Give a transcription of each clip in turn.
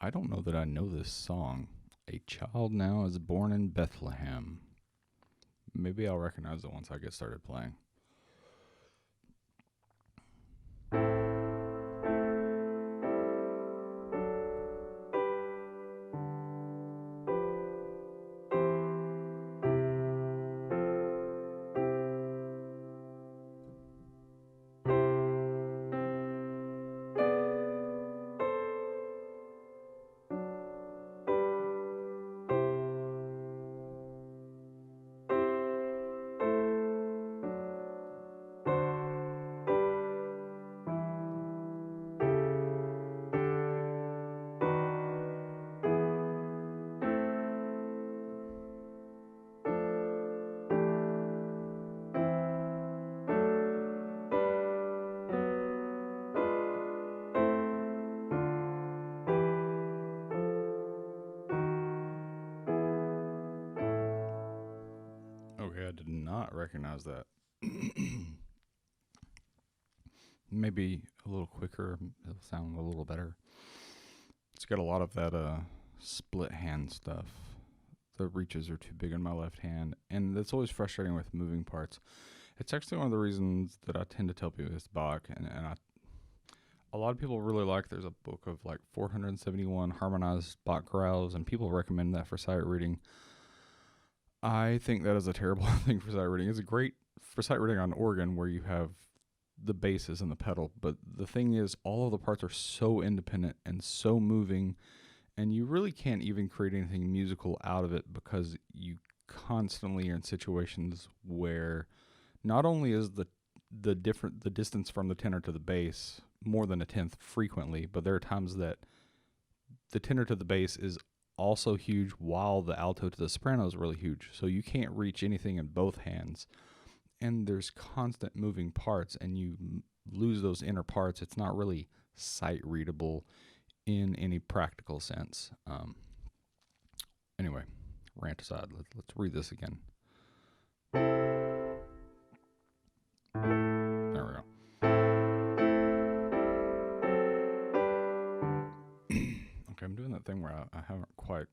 I don't know that I know this song. A child now is born in Bethlehem. Maybe I'll recognize it once I get started playing. Okay, I did not recognize that. Maybe a little quicker, it'll sound a little better. It's got a lot of that split hand stuff. The reaches are too big in my left hand, and that's always frustrating with moving parts. It's actually one of the reasons that I tend to tell people this Bach, and a lot of people really like. There's a book of like 471 harmonized Bach chorales, and people recommend that for sight reading. I think that is a terrible thing for sight reading. It's great for sight reading on organ where you have the basses and the pedal, but the thing is, all of the parts are so independent and so moving, and you really can't even create anything musical out of it because you constantly are in situations where not only is the distance from the tenor to the bass more than a tenth frequently, but there are times that the tenor to the bass is also huge while the alto to the soprano is really huge. So you can't reach anything in both hands. And there's constant moving parts, and you lose those inner parts. It's not really sight readable in any practical sense. Anyway, rant aside, let's read this again. There we go. Okay, I'm doing that thing where I haven't quite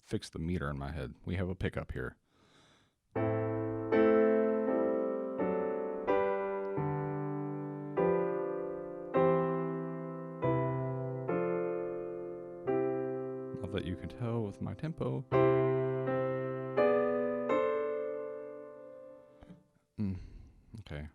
fixed the meter in my head. We have a pickup here. Not that you can tell with my tempo. Okay.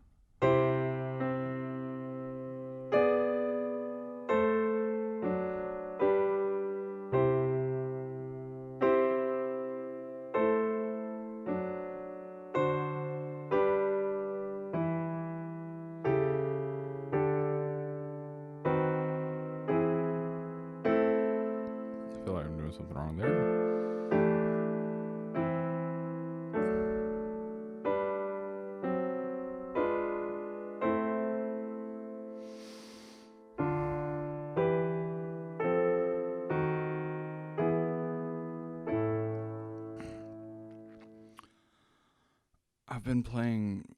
I feel like I'm doing something wrong there. I've been playing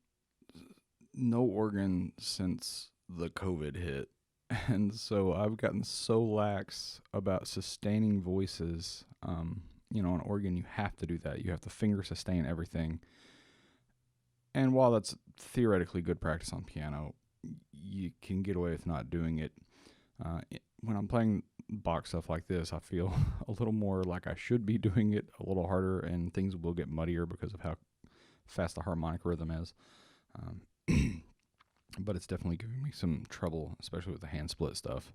no organ since the COVID hit. And so I've gotten so lax about sustaining voices. On organ, you have to do that. You have to finger sustain everything. And while that's theoretically good practice on piano, you can get away with not doing it. When I'm playing Bach stuff like this, I feel a little more like I should be doing it a little harder, and things will get muddier because of how fast the harmonic rhythm is. But it's definitely giving me some trouble, especially with the hand split stuff.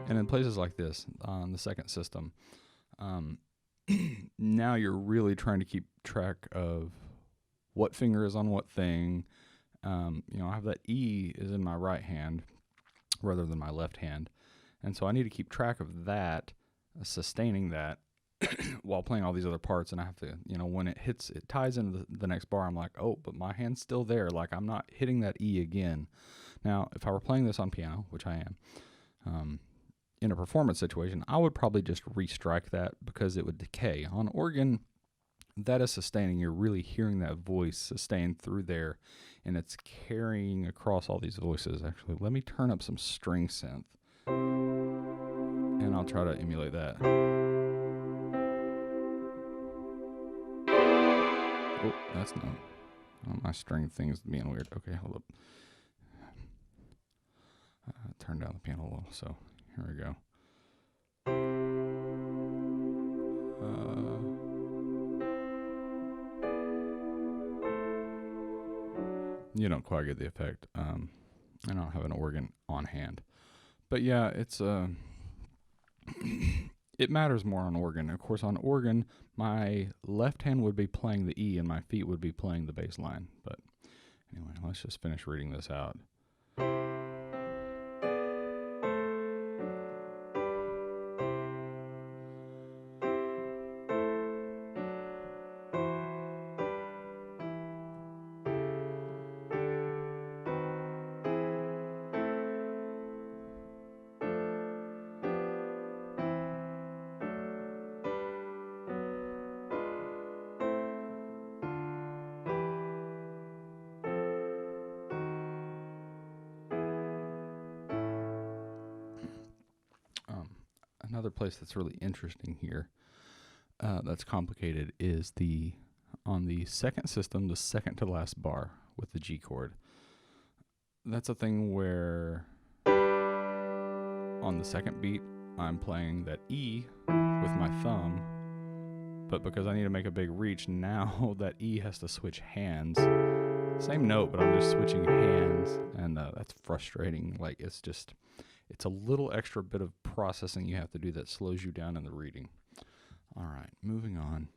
And in places like this, on the second system, now you're really trying to keep track of what finger is on what thing. I have that E is in my right hand rather than my left hand. And so I need to keep track of that, sustaining that while playing all these other parts. And I have to, when it hits, it ties into the next bar. I'm like, oh, but my hand's still there. Like, I'm not hitting that E again. Now, if I were playing this on piano, which I am, in a performance situation, I would probably just restrike that because it would decay. On organ, that is sustaining. You're really hearing that voice sustain through there, and it's carrying across all these voices. Actually, let me turn up some string synth, and I'll try to emulate that. Oh, that's not. Oh, my string thing's being weird. Okay, hold up. Turn down the piano a little. So here we go. You don't quite get the effect. I don't have an organ on hand, but yeah, it's it matters more on organ. Of course, on organ, my left hand would be playing the E and my feet would be playing the bass line. But anyway, let's just finish reading this out. Another place that's really interesting here, that's complicated, is on the second system, the second to last bar with the G chord. That's a thing where on the second beat, I'm playing that E with my thumb, but because I need to make a big reach, now that E has to switch hands. Same note, but I'm just switching hands, and that's frustrating. Like, it's a little extra bit of processing you have to do that slows you down in the reading. All right, moving on.